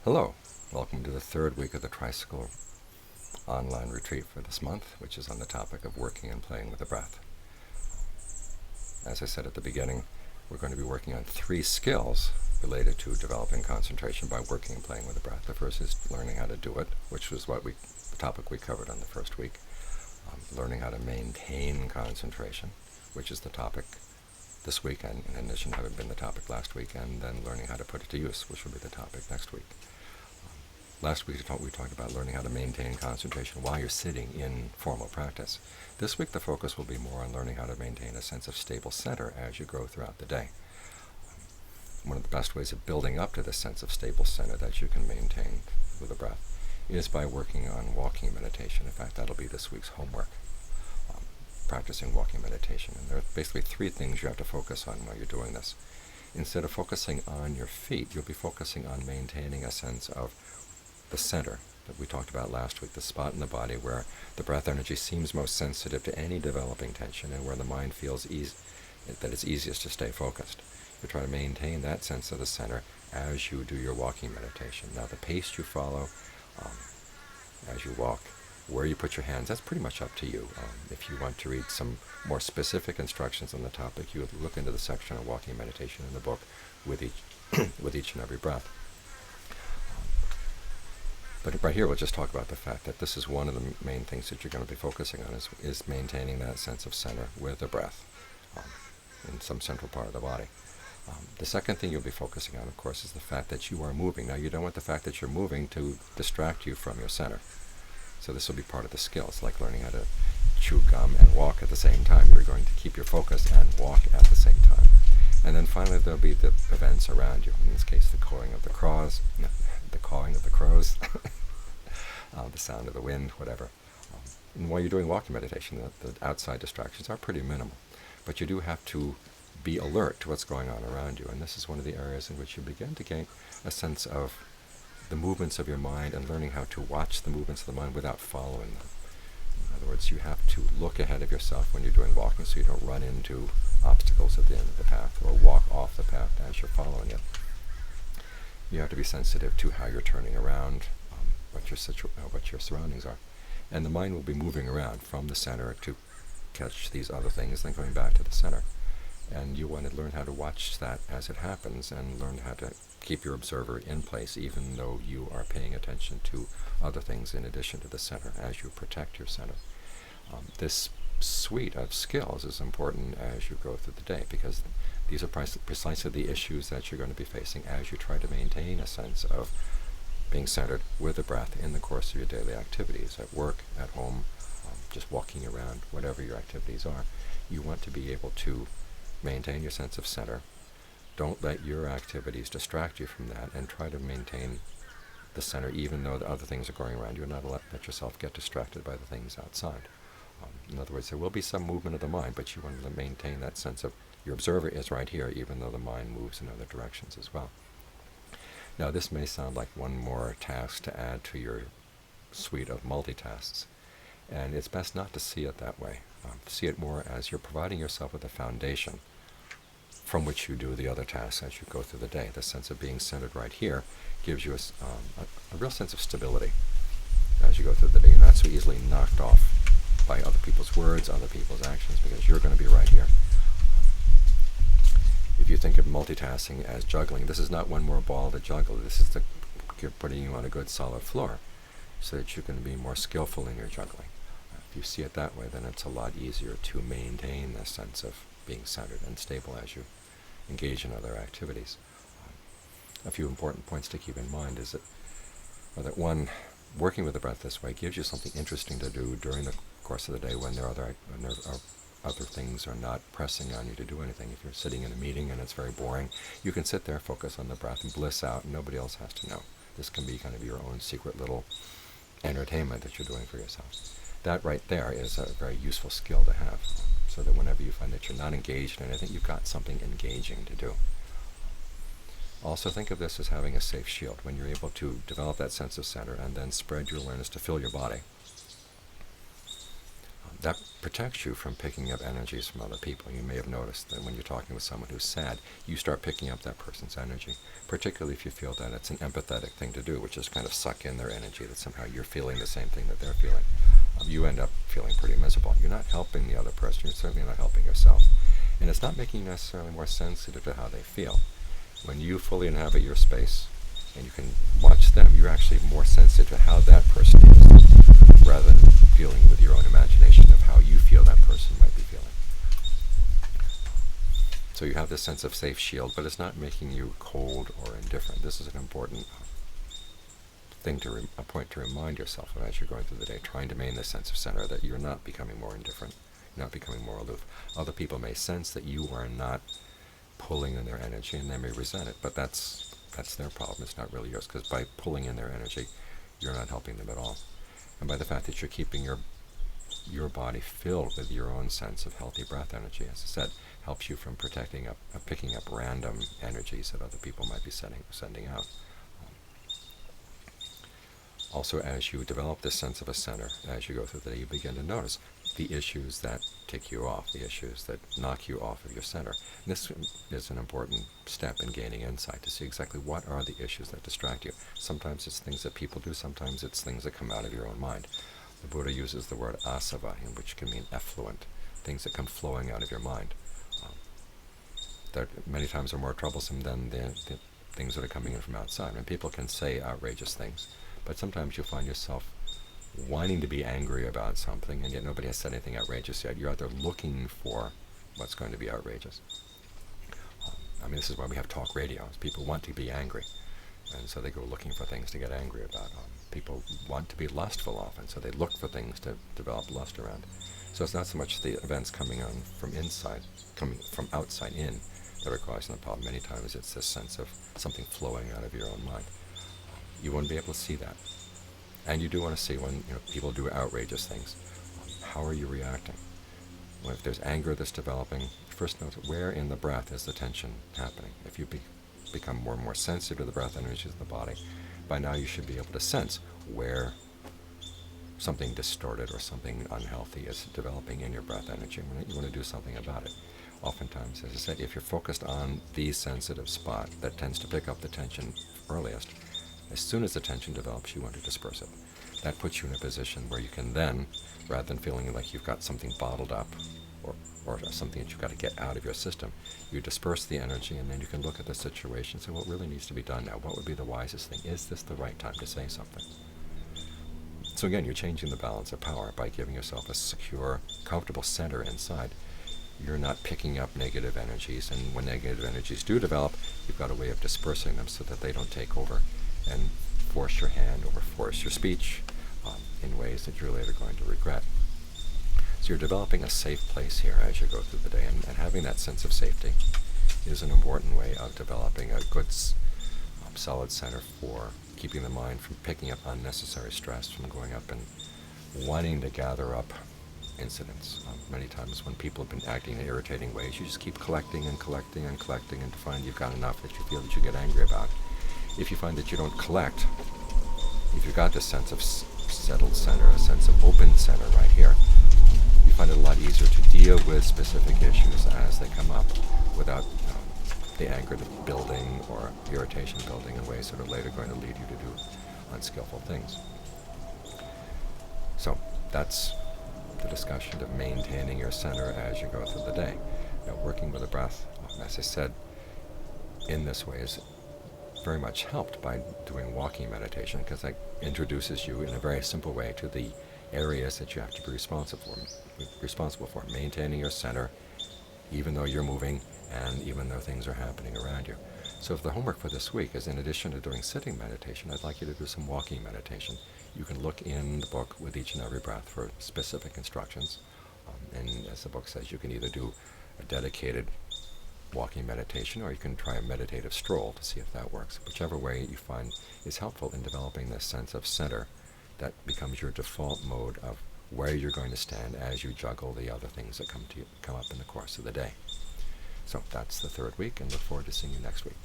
Hello, welcome to the third week of the Tricycle online retreat for this month, which is on the topic of working and playing with the breath. As I said at the beginning, we're going to be working on 3 skills related to developing concentration by working and playing with the breath. The first is learning how to do it, which was the topic we covered on the first week. Learning how to maintain concentration, which is the topic this week, and in addition having been the topic last week, and then learning how to put it to use, which will be the topic next week. Last week we talked about learning how to maintain concentration while you're sitting in formal practice. This week the focus will be more on learning how to maintain a sense of stable center as you go throughout the day. One of the best ways of building up to this sense of stable center that you can maintain with the breath is by working on walking meditation. In fact, that'll be this week's homework, practicing walking meditation. And there are basically 3 things you have to focus on while you're doing this. Instead of focusing on your feet, you'll be focusing on maintaining a sense of the center that we talked about last week, the spot in the body where the breath energy seems most sensitive to any developing tension and where the mind feels that it's easiest to stay focused. You try to maintain that sense of the center as you do your walking meditation. Now, the pace you follow as you walk, where you put your hands, that's pretty much up to you. If you want to read some more specific instructions on the topic, you would look into the section of walking meditation in the book with each and every breath. But right here, we'll just talk about the fact that this is one of the main things that you're going to be focusing on is maintaining that sense of center with the breath in some central part of the body. The second thing you'll be focusing on, of course, is the fact that you are moving. Now, you don't want the fact that you're moving to distract you from your center. So this will be part of the skills, like learning how to chew gum and walk at the same time. You're going to keep your focus and walk at the same time. And then finally, there'll be the events around you. In this case, the cawing of the crows, the sound of the wind, whatever. And while you're doing walking meditation, the outside distractions are pretty minimal. But you do have to be alert to what's going on around you. And this is one of the areas in which you begin to gain a sense of the movements of your mind and learning how to watch the movements of the mind without following them. In other words, you have to look ahead of yourself when you're doing walking so you don't run into obstacles at the end of the path or walk off the path as you're following it. You have to be sensitive to how you're turning around, what your surroundings are. And the mind will be moving around from the center to catch these other things, then going back to the center. And you want to learn how to watch that as it happens and learn how to keep your observer in place even though you are paying attention to other things in addition to the center as you protect your center. This suite of skills is important as you go through the day because these are precisely the issues that you're going to be facing as you try to maintain a sense of being centered with the breath in the course of your daily activities, at work, at home, just walking around, whatever your activities are. You want to be able to maintain your sense of center. Don't let your activities distract you from that, and try to maintain the center even though the other things are going around you, and not let yourself get distracted by the things outside. In other words, there will be some movement of the mind, but you want to maintain that sense of your observer is right here, even though the mind moves in other directions as well. Now, this may sound like one more task to add to your suite of multitasks, and it's best not to see it that way. See it more as you're providing yourself with a foundation from which you do the other tasks as you go through the day. The sense of being centered right here gives you a real sense of stability as you go through the day. You're not so easily knocked off by other people's words, other people's actions, because you're going to be right here. If you think of multitasking as juggling, this is not one more ball to juggle. This is you're putting you on a good solid floor so that you can be more skillful in your juggling. If you see it that way, then it's a lot easier to maintain the sense of being centered and stable as you engage in other activities. A few important points to keep in mind is that one, working with the breath this way gives you something interesting to do during the course of the day when there are other things are not pressing on you to do anything. If you're sitting in a meeting and it's very boring, you can sit there, focus on the breath, and bliss out, and nobody else has to know. This can be kind of your own secret little entertainment that you're doing for yourself. That right there is a very useful skill to have, so that whenever you find that you're not engaged in anything, you've got something engaging to do. Also think of this as having a safe shield. When you're able to develop that sense of center and then spread your awareness to fill your body, that protects you from picking up energies from other people. You may have noticed that when you're talking with someone who's sad, you start picking up that person's energy, particularly if you feel that it's an empathetic thing to do, which is kind of suck in their energy, that somehow you're feeling the same thing that they're feeling. You end up feeling pretty miserable. You're not helping the other person. You're certainly not helping yourself. And it's not making you necessarily more sensitive to how they feel. When you fully inhabit your space and you can watch them, you're actually more sensitive to how that person feels, rather than feeling with your own imagination of how you feel that person might be feeling. So you have this sense of safe shield, but it's not making you cold or indifferent. This is an important thing a point to remind yourself of as you're going through the day, trying to maintain this sense of center, that you're not becoming more indifferent, not becoming more aloof. Other people may sense that you are not pulling in their energy, and they may resent it, but that's their problem. It's not really yours, because by pulling in their energy, you're not helping them at all. And by the fact that you're keeping your body filled with your own sense of healthy breath energy, as I said, helps you from picking up random energies that other people might be sending out. Also, as you develop this sense of a center, as you go through the day, you begin to notice the issues that tick you off, the issues that knock you off of your center. And this is an important step in gaining insight, to see exactly what are the issues that distract you. Sometimes it's things that people do, sometimes it's things that come out of your own mind. The Buddha uses the word asava, which can mean effluent, things that come flowing out of your mind. That many times are more troublesome than the things that are coming in from outside. And people can say outrageous things, but sometimes you'll find yourself wanting to be angry about something, and yet nobody has said anything outrageous yet. You're out there looking for what's going to be outrageous. This is why we have talk radio. People want to be angry, and so they go looking for things to get angry about. People want to be lustful often, so they look for things to develop lust around. So it's not so much the events coming on from inside, coming from outside in, that are causing the problem. Many times it's this sense of something flowing out of your own mind. You want to be able to see that. And you do want to see when people do outrageous things. How are you reacting? Well, if there's anger that's developing, first note where in the breath is the tension happening. If you become more and more sensitive to the breath energies of the body, by now you should be able to sense where something distorted or something unhealthy is developing in your breath energy. You want to do something about it. Oftentimes, as I said, if you're focused on the sensitive spot that tends to pick up the tension earliest, as soon as the tension develops, you want to disperse it. That puts you in a position where you can then, rather than feeling like you've got something bottled up or something that you've got to get out of your system, you disperse the energy, and then you can look at the situation and say, what really needs to be done now? What would be the wisest thing? Is this the right time to say something? So again, you're changing the balance of power by giving yourself a secure, comfortable center inside. You're not picking up negative energies, and when negative energies do develop, you've got a way of dispersing them so that they don't take over and force your hand or force your speech in ways that you're later going to regret. So you're developing a safe place here as you go through the day, and having that sense of safety is an important way of developing a good, solid center for keeping the mind from picking up unnecessary stress, from going up and wanting to gather up incidents. Many times when people have been acting in irritating ways, you just keep collecting and collecting and collecting, and to find you've got enough that you feel that you get angry about. If you find that you don't collect, if you've got this sense of settled center, a sense of open center right here, you find it a lot easier to deal with specific issues as they come up without the anger building or irritation building in ways that are later going to lead you to do unskillful things. So that's the discussion of maintaining your center as you go through the day. Now, working with the breath, as I said, in this way is very much helped by doing walking meditation, because that introduces you in a very simple way to the areas that you have to be responsible for, maintaining your center, even though you're moving and even though things are happening around you. So if the homework for this week is, in addition to doing sitting meditation, I'd like you to do some walking meditation. You can look in the book with each and every breath for specific instructions. And as the book says, you can either do a dedicated walking meditation, or you can try a meditative stroll to see if that works. Whichever way you find is helpful in developing this sense of center that becomes your default mode of where you're going to stand as you juggle the other things that come up in the course of the day. So that's the third week, and look forward to seeing you next week.